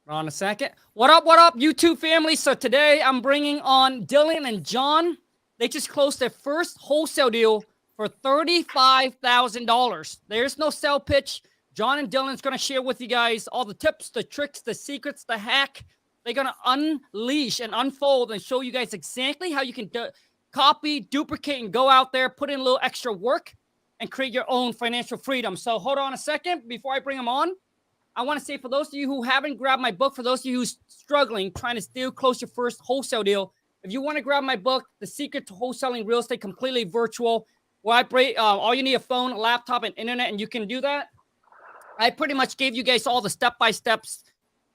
Hold on a second. What up, YouTube family? So today I'm bringing on Dylan and John. They just closed their first wholesale deal for $35,000. There's no sell pitch. John and Dylan's going to share with you guys all the tips, the tricks, the secrets, the hack. They're going to unleash and unfold and show you guys exactly how you can copy, duplicate, and go out there, put in a little extra work, and create your own financial freedom. So hold on a second before I bring them on. I want to say for those of you who haven't grabbed my book, for those of you who's struggling, trying to still close your first wholesale deal, if you want to grab my book, The Secret to Wholesaling Real Estate Completely Virtual, where I break, all you need a phone, a laptop, and internet, and you can do that. I pretty much gave you guys all the step-by-steps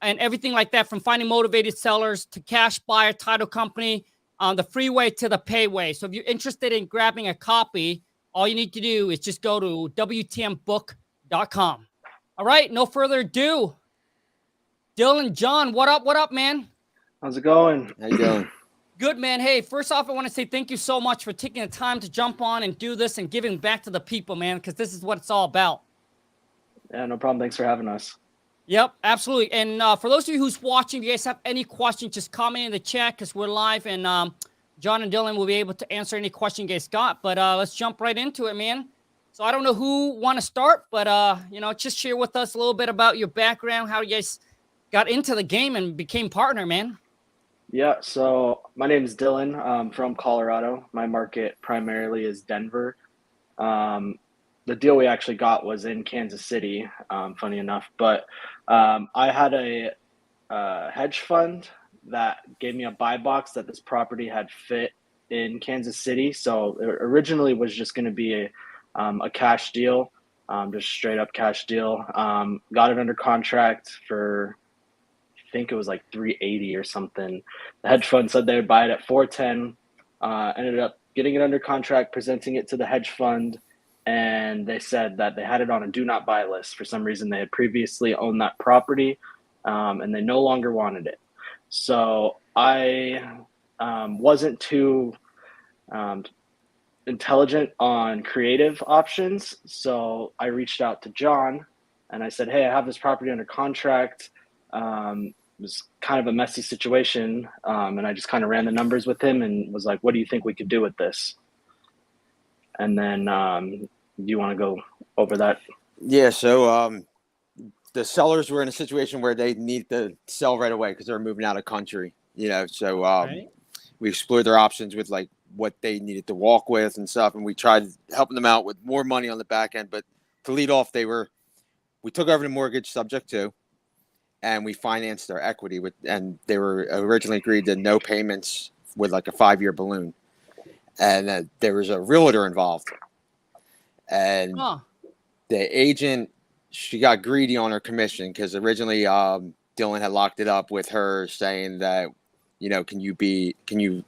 and everything like that, from finding motivated sellers to cash buyer, title company, the freeway to the payway. So if you're interested in grabbing a copy, all you need to do is just go to WTMbook.com. All right, no further ado. Dylan, John, what up, man? How's it going? How you doing? Good, man. Hey, first off, I want to say thank you so much for taking the time to jump on and do this and giving back to the people, man, because this is what it's all about. Yeah, no problem. Thanks for having us. Yep, absolutely. And for those of you who's watching, if you guys have any questions, just comment in the chat because we're live, and John and Dylan will be able to answer any question you guys got. But let's jump right into it, man. So I don't know who want to start, but, just share with us a little bit about your background, how you guys got into the game and became partner, man. Yeah, so my name is Dylan. I'm from Colorado. My market primarily is Denver. The deal we actually got was in Kansas City, funny enough. But I had a hedge fund that gave me a buy box that this property had fit in Kansas City. So it originally was just going to be a cash deal, just straight up cash deal. Got it under contract for, I think it was like 380 or something. The hedge fund said they would buy it at 410. Ended up getting it under contract, presenting it to the hedge fund, and they said that they had it on a do not buy list. For some reason, they had previously owned that property, and they no longer wanted it. So I wasn't too intelligent on creative options. So I reached out to John and I said, hey, I have this property under contract. It was kind of a messy situation. And I just kind of ran the numbers with him and was like, what do you think we could do with this? And then do you want to go over that? Yeah. So the sellers were in a situation where they need to sell right away because they're moving out of country, so Right. we explored their options with like what they needed to walk with and stuff. And we tried helping them out with more money on the back end. But to lead off, we took over the mortgage subject to, and we financed their equity and they were originally agreed to no payments with like a 5-year balloon. And there was a realtor involved. And the agent, she got greedy on her commission because originally Dylan had locked it up with her saying that, can you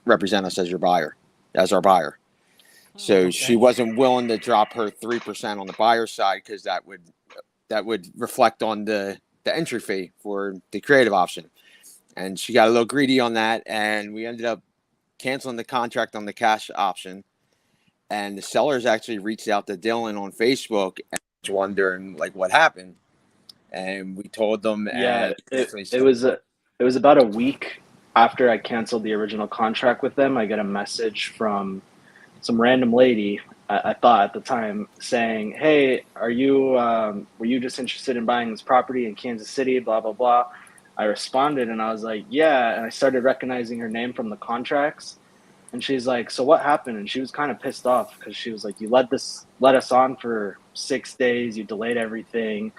represent us as our buyer? So okay. she wasn't willing to drop her 3% on the buyer side because that would reflect on the entry fee for the creative option. And she got a little greedy on that, and we ended up canceling the contract on the cash option. And the sellers actually reached out to Dylan on Facebook and was wondering like what happened. And we told them. Yeah, it was about a week after I canceled the original contract with them. I get a message from some random lady, I thought at the time, saying, hey, were you just interested in buying this property in Kansas City, blah, blah, blah. I responded and I was like, yeah. And I started recognizing her name from the contracts. And she's like, so what happened? And she was kind of pissed off because she was like, you let us on for 6 days. You delayed everything,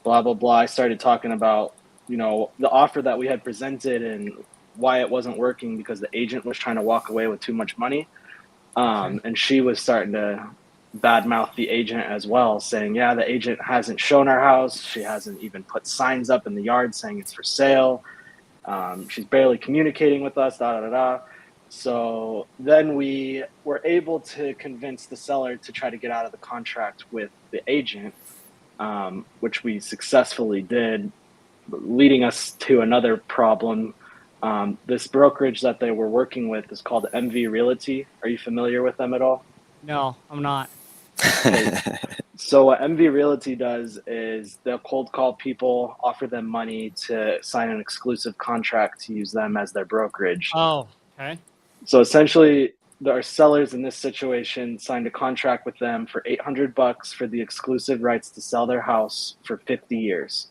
blah, blah, blah. I started talking about, the offer that we had presented and why it wasn't working because the agent was trying to walk away with too much money. And she was starting to badmouth the agent as well, saying, yeah, the agent hasn't shown our house. She hasn't even put signs up in the yard saying it's for sale. She's barely communicating with us, da, da, da, da. So then we were able to convince the seller to try to get out of the contract with the agent, which we successfully did, leading us to another problem. This brokerage that they were working with is called MV Realty. Are you familiar with them at all? No, I'm not. Okay. So what MV Realty does is they'll cold call people, offer them money to sign an exclusive contract to use them as their brokerage. Oh, okay. So essentially, our sellers in this situation signed a contract with them for $800 for the exclusive rights to sell their house for 50 years.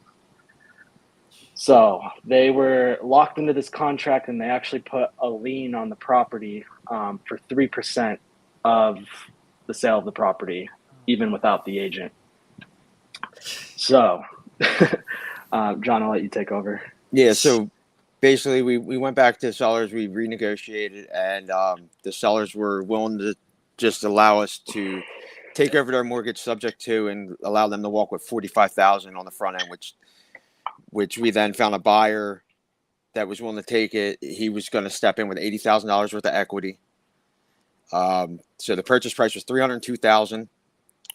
So they were locked into this contract, and they actually put a lien on the property for 3% of the sale of the property, even without the agent. So, John, I'll let you take over. Yeah, so basically we went back to the sellers, we renegotiated, and the sellers were willing to just allow us to take over their mortgage subject to and allow them to walk with $45,000 on the front end, which we then found a buyer that was willing to take it. He was going to step in with $80,000 worth of equity. So the purchase price was $302,000.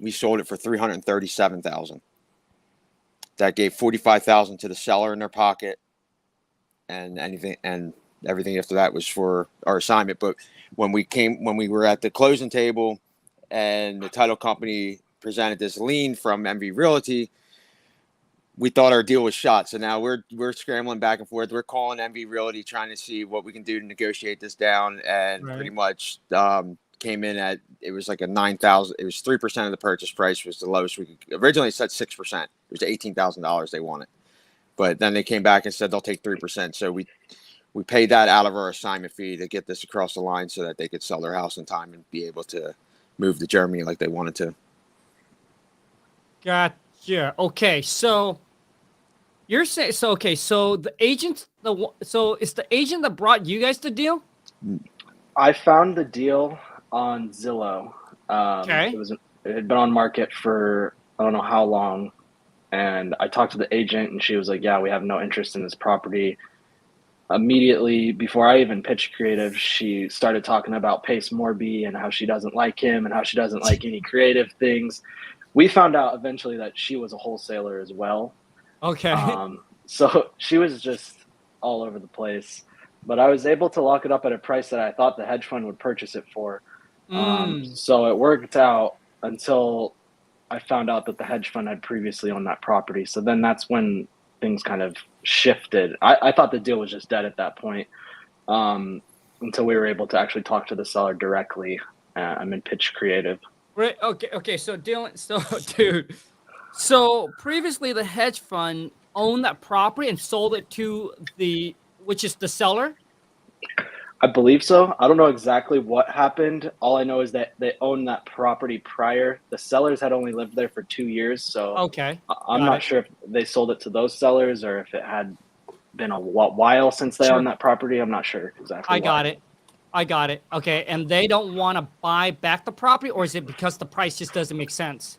We sold it for $337,000. That gave $45,000 to the seller in their pocket, and everything after that was for our assignment. But when we were at the closing table, and the title company presented this lien from MV Realty, we thought our deal was shot. So now we're scrambling back and forth. We're calling MV Realty, trying to see what we can do to negotiate this down, and pretty much came in at, it was like a 9,000. It was 3% of the purchase price was the lowest we could. Originally it said 6%. It was $18,000 they wanted, but then they came back and said they'll take 3%. So we paid that out of our assignment fee to get this across the line so that they could sell their house in time and be able to move to Germany like they wanted to. Gotcha. Okay, so you're saying so. Okay, so the agent, so it's the agent that brought you guys the deal. I found the deal on Zillow. Okay. It had been on market for I don't know how long, and I talked to the agent, and she was like, "Yeah, we have no interest in this property." Immediately before I even pitched creative, she started talking about Pace Mobi and how she doesn't like him and how she doesn't like any creative things. We found out eventually that she was a wholesaler as well. Okay. So she was just all over the place, but I was able to lock it up at a price that I thought the hedge fund would purchase it for. So it worked out until I found out that the hedge fund had previously owned that property. So then that's when things kind of shifted. I thought the deal was just dead at that point, until we were able to actually talk to the seller directly. I'm in pitch creative. Right. Okay. So Dylan, dude, so previously the hedge fund owned that property and sold it to which is the seller? I believe so. I don't know exactly what happened. All I know is that they owned that property prior. The sellers had only lived there for 2 years. So okay. I'm not sure if they sold it to those sellers or if it had been a while since they owned that property. I'm not sure exactly. I got it. Okay. And they don't want to buy back the property, or is it because the price just doesn't make sense?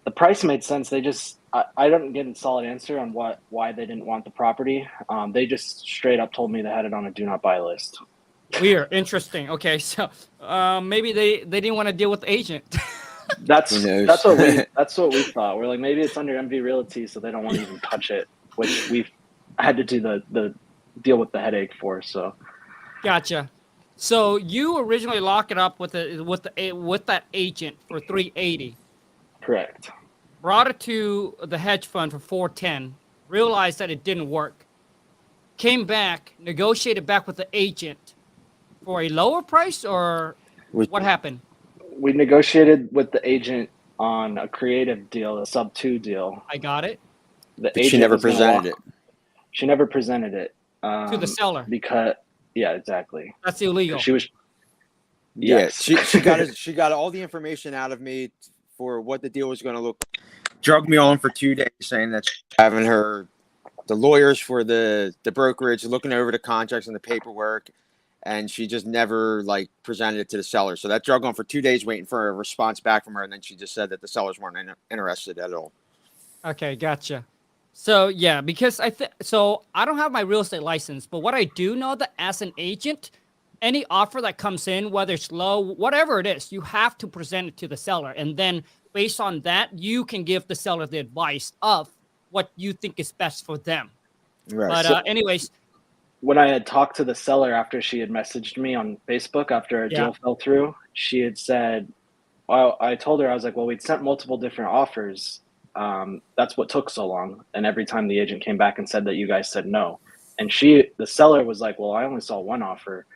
The price made sense. They just, I don't get a solid answer on why they didn't want the property. They just straight up told me they had it on a do not buy list. Weird. Interesting. Okay. So maybe they didn't want to deal with the agent. That's what we thought. We're like, maybe it's under MV Realty, so they don't want to even touch it, which we've had to do the deal with the headache for. So gotcha. So you originally locked it up with that agent for $380. Correct. Brought it to the hedge fund for $410. Realized that it didn't work. Came back, negotiated back with the agent for a lower price, or what happened? We negotiated with the agent on a creative deal, a sub 2 deal. I got it. But she never presented it. She never presented it to the seller because, yeah, exactly. That's illegal. She was. Yes. Yeah, she got all the information out of me for what the deal was going to look. Drugged me on for 2 days, saying that having the lawyers for the brokerage looking over the contracts and the paperwork, and she just never presented it to the seller. So that drug on for 2 days waiting for a response back from her, and then she just said that the sellers weren't interested at all. Okay, gotcha. So yeah, because I don't have my real estate license, but what I do know that as an agent, any offer that comes in, whether it's low, whatever it is, you have to present it to the seller, and then based on that, you can give the seller the advice of what you think is best for them. Right. But anyways, when I had talked to the seller after she had messaged me on Facebook after a deal fell through, she had said, I told her, I was like, well, we'd sent multiple different offers. That's what took so long. And every time the agent came back and said that you guys said no. And the seller was like, well, I only saw one offer.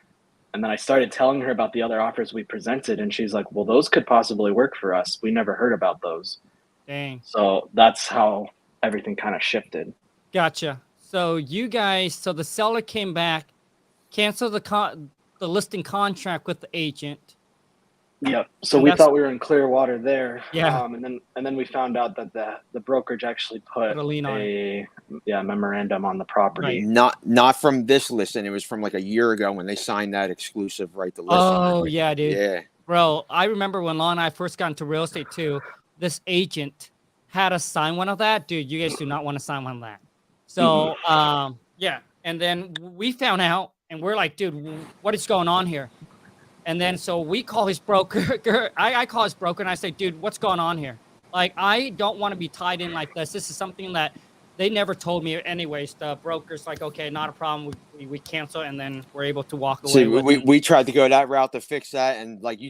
And then I started telling her about the other offers we presented. And she's like, well, those could possibly work for us. We never heard about those. Dang. So that's how everything kind of shifted. Gotcha. So so the seller came back, canceled the listing contract with the agent. Yep. So And we that's- thought we were in clear water there. Yeah. And then we found out that the brokerage actually put Put a lien on a memorandum on the property. Right. Not from this listing. It was from like a year ago when they signed that exclusive right to list. Oh, yeah, dude. Yeah. Bro, I remember when Lon and I first got into real estate too, this agent had us sign one of that. Dude, you guys do not want to sign one of that. So, yeah. And then we found out and we're like, dude, what is going on here? And then so we call his broker. I call his broker and I say, dude, what's going on here? Like, I don't want to be tied in like this. This is something that they never told me anyways. The broker's like, okay, not a problem. We cancel and then we're able to walk away. See, we tried to go that route to fix that. And like, you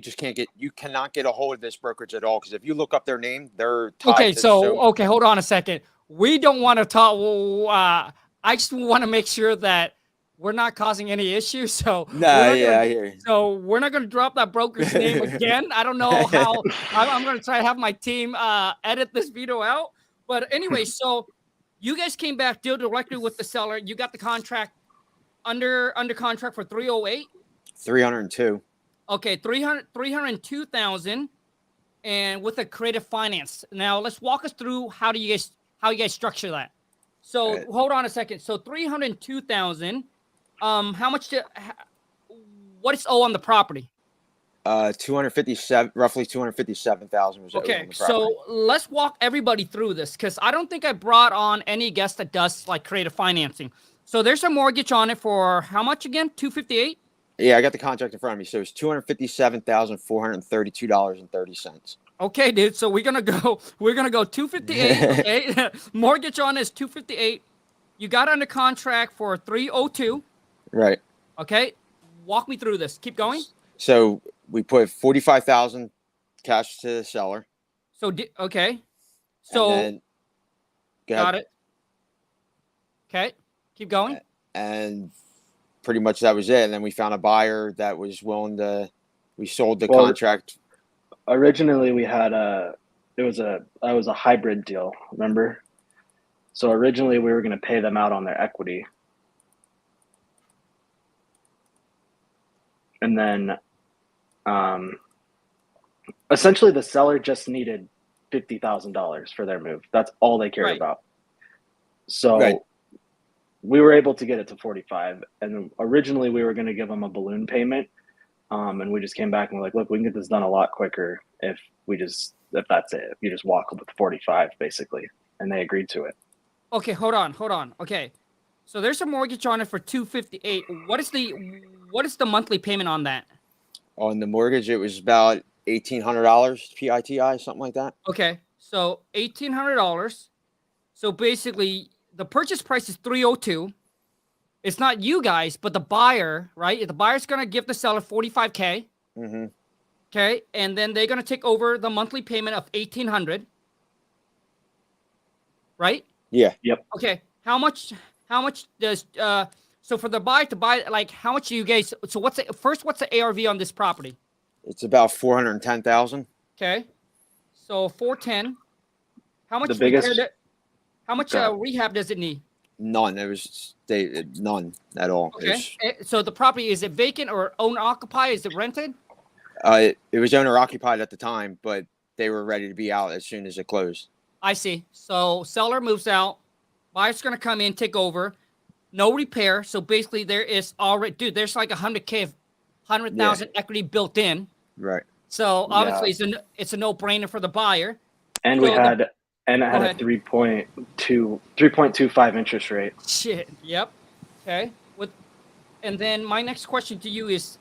cannot get a hold of this brokerage at all. Because if you look up their name, they're tied okay. to Okay, hold on a second. We don't want to talk. I just want to make sure that we're not causing any issues. So I hear you. So we're not going to drop that broker's name again. I don't know how. I'm going to try to have my team edit this video out. But anyway, so you guys came back, deal directly with the seller. You got the contract under contract for 308. 302. Okay, 302,000, and with a creative finance. Now let's walk us through how you guys structure that. So hold on a second. So 302,000. How much? What is owed on the property? 257, roughly 257,000 was owed on the property. So let's walk everybody through this because I don't think I brought on any guest that does like creative financing. So there's a mortgage on it for how much again? 258. Yeah, I got the contract in front of me. So it's $257,432.30. Okay, dude. So we're gonna go 258. Okay, mortgage on is 258. You got under contract for 302. Right. Okay, walk me through this. Keep going. So we put 45,000 cash to the seller. So okay, so then, got it. Okay, keep going. And pretty much that was it. And then we found a buyer that was willing to. We sold the contract. Originally, we had it was a hybrid deal. Remember? So originally, we were going to pay them out on their equity. And then essentially the seller just needed $50,000 for their move. That's all they cared about. So we were able to get it to 45. And originally we were going to give them a balloon payment. And we just came back and we're like, look, we can get this done a lot quicker if that's it. If you just walk with 45 basically. And they agreed to it. Okay, hold on. Okay. So there's a mortgage on it for 258. What is the monthly payment on that? On the mortgage, it was about $1,800 PITI, something like that. Okay, so $1,800. So basically, the purchase price is 302. It's not you guys, but the buyer, right? The buyer's gonna give the seller 45K. Mm-hmm. Okay, and then they're gonna take over the monthly payment of 1,800. Right? Yeah. Yep. Okay. How much does so for the buyer to buy, like, how much do you guys? So what's the ARV on this property? It's about 410,000. Okay, so 410. How much? How much rehab does it need? None. It was none at all. Okay. So the property, is it vacant or owner occupied? Is it rented? It was owner occupied at the time, but they were ready to be out as soon as it closed. I see. So seller moves out, buyer's gonna come in, take over. No repair. So basically, there is already, there's like 100,000 equity built in. Right. So obviously, it's a no-brainer for the buyer. And so I had a 3.25 interest rate. Shit. Yep. Okay. And then my next question to you is,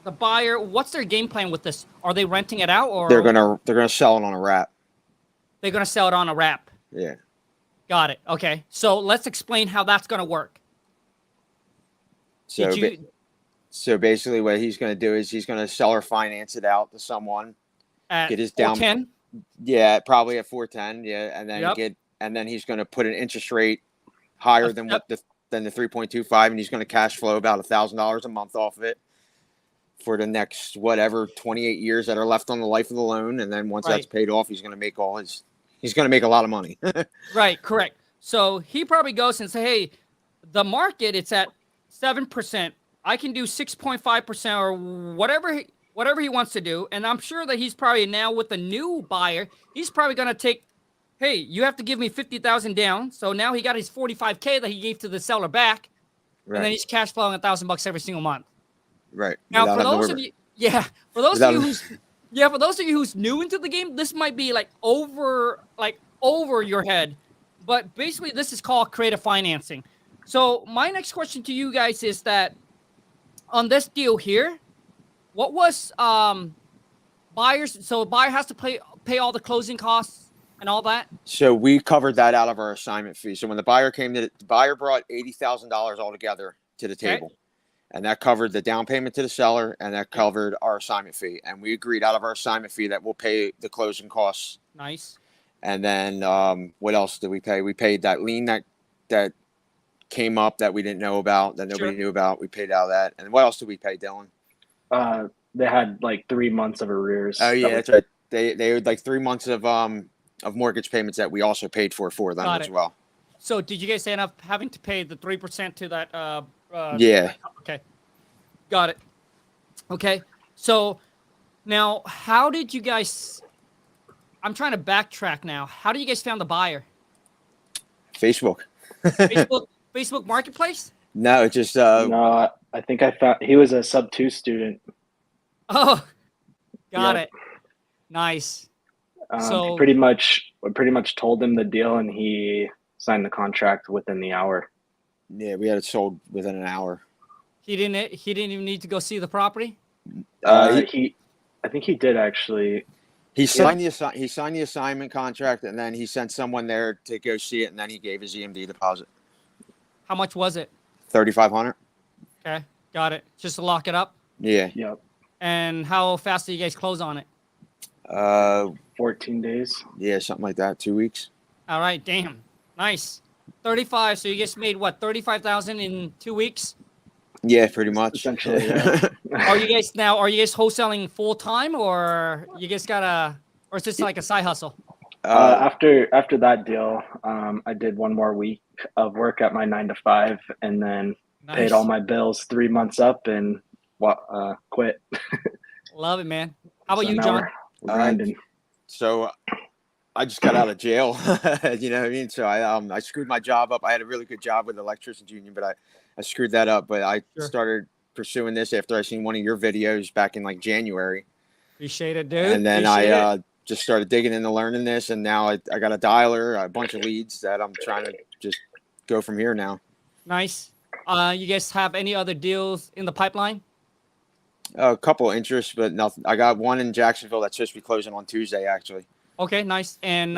the buyer, what's their game plan with this? Are they renting it out, or they're gonna sell it on a wrap? They're gonna sell it on a wrap. Yeah. Got it. Okay. So let's explain how that's gonna work. So basically what he's going to do is he's going to seller finance it out to someone. at Get his down. 10. Yeah, probably at 410. Yeah, and then Yep. and then he's going to put an interest rate higher than Yep. than the 3.25, and he's going to cash flow about $1,000 a month off of it for the next 28 years that are left on the life of the loan, and then once that's paid off, he's going to make a lot of money. Right, correct. So he probably goes and say, hey, the market, it's at 7%. I can do 6.5% or whatever he wants to do. And I'm sure that he's probably now with a new buyer, he's probably going to take, hey, you have to give me 50,000 down. So now he got his 45K that he gave to the seller back. Right. And then he's cash flowing $1,000 every single month. Right. Now, for those of you who's new into the game, this might be like over your head. But basically, this is called creative financing. So my next question to you guys is that on this deal here, what was buyers? So buyer has to pay all the closing costs and all that. So we covered that out of our assignment fee. So when the buyer came, the buyer brought $80,000 altogether to the table. Okay. And that covered the down payment to the seller, and that covered our assignment fee. And we agreed out of our assignment fee that we'll pay the closing costs. Nice. And then what else did we pay? We paid that lien that came up that we didn't know about, that nobody knew about. We paid out of that. And what else did we pay, Dylan? They had like 3 months of arrears. Oh yeah, that's right. They had like 3 months of mortgage payments that we also paid for them as well. So did you guys end up having to pay the 3% to that? Yeah. Okay. Got it. Okay. So now, how did you guys? I'm trying to backtrack now. How do you guys found the buyer? Facebook. Facebook Marketplace? No, it just no. I think I found he was a sub-2 student. Oh, got it. Nice. So pretty much told him the deal, and he signed the contract within the hour. Yeah, we had it sold within an hour. He didn't even need to go see the property? I think he did actually. He signed the assignment contract, and then he sent someone there to go see it, and then he gave his EMD deposit. How much was it? $3,500. Okay, got it. Just to lock it up? Yeah. Yep. And how fast did you guys close on it? 14 days. Yeah, something like that. 2 weeks. All right, damn. Nice. 35. So you guys made what, 35,000 in 2 weeks? Yeah, pretty much. Essentially. Yeah. Are you guys wholesaling full time, or you guys or is this like a side hustle? After that deal, I did 1 more week of work at my 9 to 5, and then paid all my bills 3 months up and quit. Love it, man. How about you, John? So I just got out of jail. You know what I mean? So I screwed my job up. I had a really good job with the electricians union, but I screwed that up. But I started pursuing this after I seen one of your videos back in like January. Appreciate it, dude. And then I just started digging into learning this, and now I got a dialer, a bunch of leads that I'm trying to just go from here now. Nice. You guys have any other deals in the pipeline? A couple of interests, but nothing. I got one in Jacksonville that's supposed to be closing on Tuesday, actually. Okay, nice. And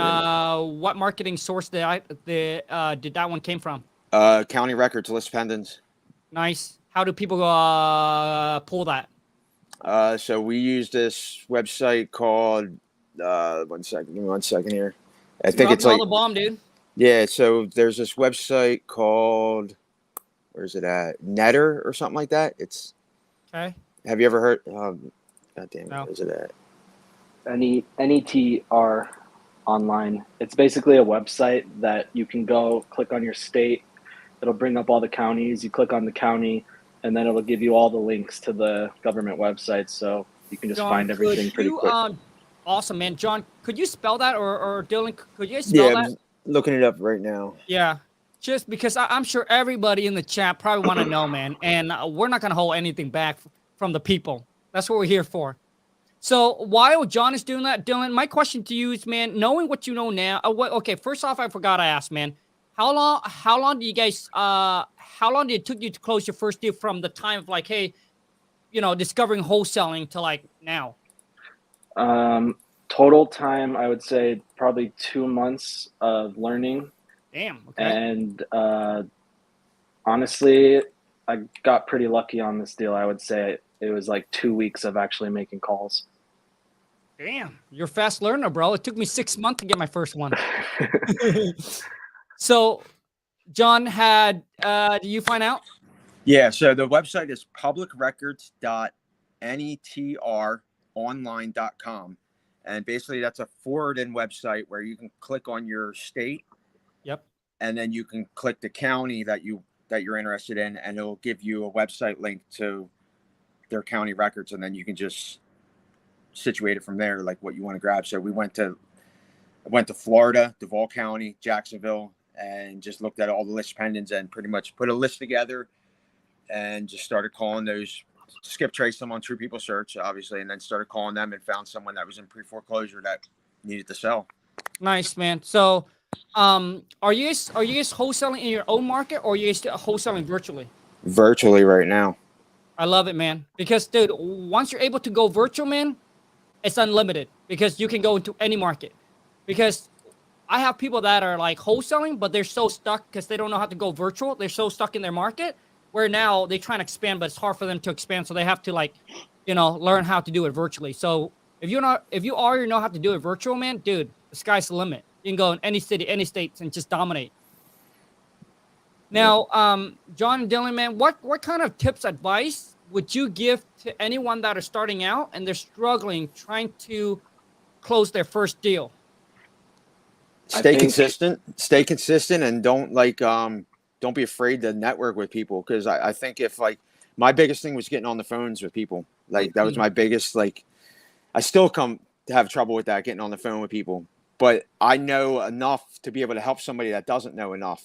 what marketing source did that one came from? County Records, list pendants. Nice. How do people pull that? So we use this website called one second. Give me 1 second here. I think it's like the bomb, dude. Yeah. So there's this website called, where's it at? Netter or something like that. It's okay. Have you ever heard? God damn it! No. Where's it at? NETR online. It's basically a website that you can go click on your state. It'll bring up all the counties. You click on the county, and then it'll give you all the links to the government websites. So you can just find everything pretty quick. Awesome, man. John, could you spell that, or Dylan, could you spell that? I'm looking it up right now. Yeah, just because I'm sure everybody in the chat probably want to know, man. And we're not going to hold anything back from the people. That's what we're here for. So while John is doing that, Dylan, my question to you is, man, knowing what you know now. Okay, first off, I forgot to ask, man. How long do you guys? How long did it took you to close your first deal from the time of like, hey, discovering wholesaling to like now? Total time, I would say probably 2 months of learning. Damn. Okay. And honestly, I got pretty lucky on this deal. I would say it was like 2 weeks of actually making calls. Damn, you're a fast learner, bro. It took me 6 months to get my first one. So, John had, do you find out? Yeah, so the website is publicrecords.netronline.com. And basically that's a forward-in website where you can click on your state. Yep. And then you can click the county that you're interested in, and it'll give you a website link to their county records, and then you can just situate it from there, like what you want to grab. So I went to Florida, Duval County, Jacksonville, and just looked at all the list pendants and pretty much put a list together and just started calling those, skip traced them on True People Search, obviously, and then started calling them and found someone that was in pre-foreclosure that needed to sell. Nice, man. So, are you guys wholesaling in your own market, or are you guys wholesaling virtually? Virtually right now. I love it, man. Because, dude, once you're able to go virtual, man, it's unlimited because you can go into any market. Because I have people that are like wholesaling, but they're so stuck because they don't know how to go virtual. They're so stuck in their market where now they try to expand, but it's hard for them to expand. So they have to, like, learn how to do it virtually. So if you already know how to do it virtual, man, dude, the sky's the limit. You can go in any city, any states, and just dominate. Now, John and Dylan, man, what kind of tips, advice would you give to anyone that are starting out and they're struggling trying to close their first deal? Stay consistent, and don't be afraid to network with people. Cause I think if, like, my biggest thing was getting on the phones with people, like that was my biggest, like, I still come to have trouble with that, getting on the phone with people, but I know enough to be able to help somebody that doesn't know enough.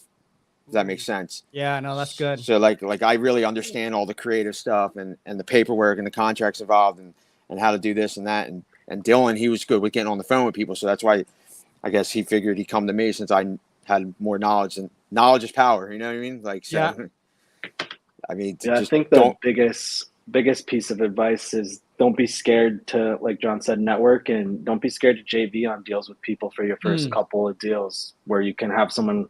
Does that make sense? Yeah, no, that's good. So like I really understand all the creative stuff and the paperwork and the contracts involved and how to do this and that. And Dylan, he was good with getting on the phone with people. So that's why I guess he figured he'd come to me, since I had more knowledge, and knowledge is power. You know what I mean? Like, so, yeah. I mean, yeah, I think the biggest piece of advice is don't be scared to, like John said, network, and don't be scared to JV on deals with people for your first couple of deals, where you can have someone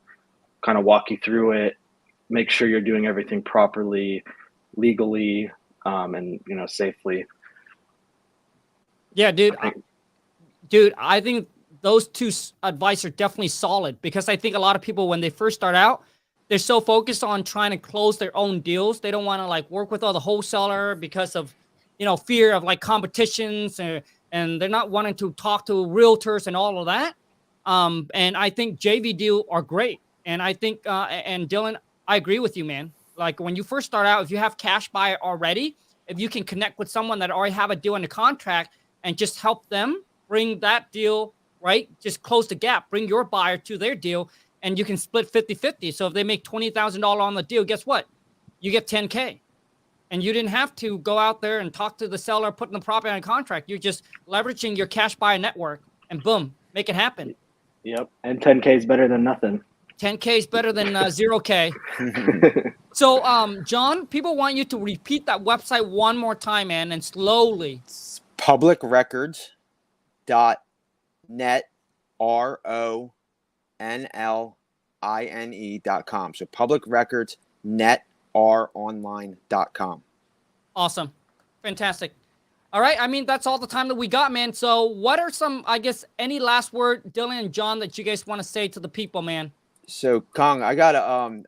kind of walk you through it, make sure you're doing everything properly, legally, and safely. Yeah, dude. I think those two advice are definitely solid, because I think a lot of people, when they first start out, they're so focused on trying to close their own deals. They don't want to, like, work with other wholesaler because of, fear of, like, competitions, and they're not wanting to talk to realtors and all of that. And I think JV deal are great. And I think, and Dylan, I agree with you, man. Like, when you first start out, if you have cash buyer already, if you can connect with someone that already have a deal in the contract and just help them bring that deal, right? Just close the gap, bring your buyer to their deal, and you can split 50-50. So if they make $20,000 on the deal, guess what? You get $10K. And you didn't have to go out there and talk to the seller, putting the property on a contract. You're just leveraging your cash buyer network, and boom, make it happen. Yep. And 10K is better than nothing. 10K is better than 0K. So, John, people want you to repeat that website one more time, man, and slowly. It's publicrecords.net, RONLINE.com. So publicrecords.netronline.com. Awesome. Fantastic. All right. I mean, that's all the time that we got, man. So what are some, I guess, any last word, Dylan and John, that you guys want to say to the people, man? So, Khang, I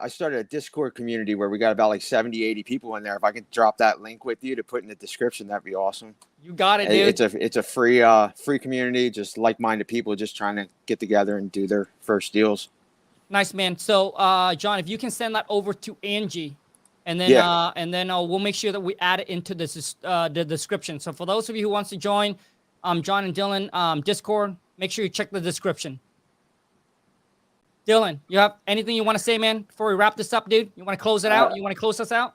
started a Discord community where we got about like 70, 80 people in there. If I could drop that link with you to put in the description, that'd be awesome. You got it, dude. It's a free community, just like-minded people just trying to get together and do their first deals. Nice, man. So, John, if you can send that over to Angie, and then we'll make sure that we add it into this the description. So for those of you who wants to join, John and Dylan Discord, make sure you check the description. Dylan, you have anything you want to say, man, before we wrap this up, dude? You want to close it out? You want to close us out?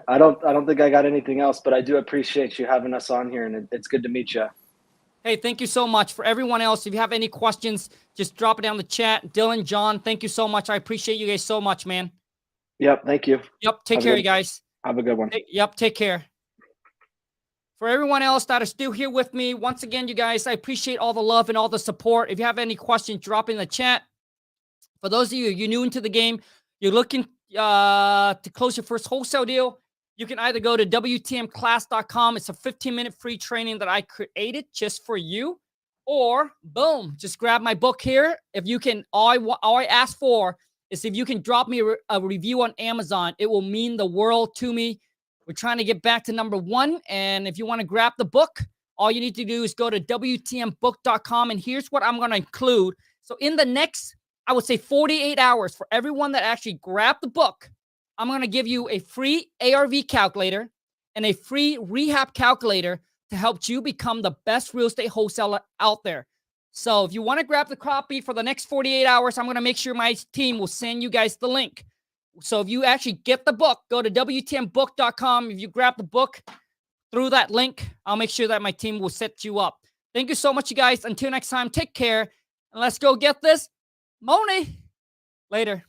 I don't think I got anything else, but I do appreciate you having us on here, and it's good to meet you. Hey, thank you so much. For everyone else, if you have any questions, just drop it down the chat. Dylan, John, thank you so much. I appreciate you guys so much, man. Yep, thank you. Yep, take care, you guys. Have a good one. Yep, take care. For everyone else that are still here with me, once again, you guys, I appreciate all the love and all the support. If you have any questions, drop in the chat. For those of you, you're new into the game, you're looking to close your first wholesale deal, You can either go to WTMclass.com. It's a 15-minute free training that I created just for you. Or, boom, just grab my book here. If you can, all I ask for is if you can drop me a review on Amazon. It will mean the world to me. We're trying to get back to #1. And if you want to grab the book, all you need to do is go to WTMbook.com. And here's what I'm going to include. So in the next, I would say 48 hours, for everyone that actually grabbed the book, I'm going to give you a free ARV calculator and a free rehab calculator to help you become the best real estate wholesaler out there. So if you want to grab the copy for the next 48 hours, I'm going to make sure my team will send you guys the link. So if you actually get the book, go to WTMbook.com. If you grab the book through that link, I'll make sure that my team will set you up. Thank you so much, you guys. Until next time, take care. And let's go get this money. Later.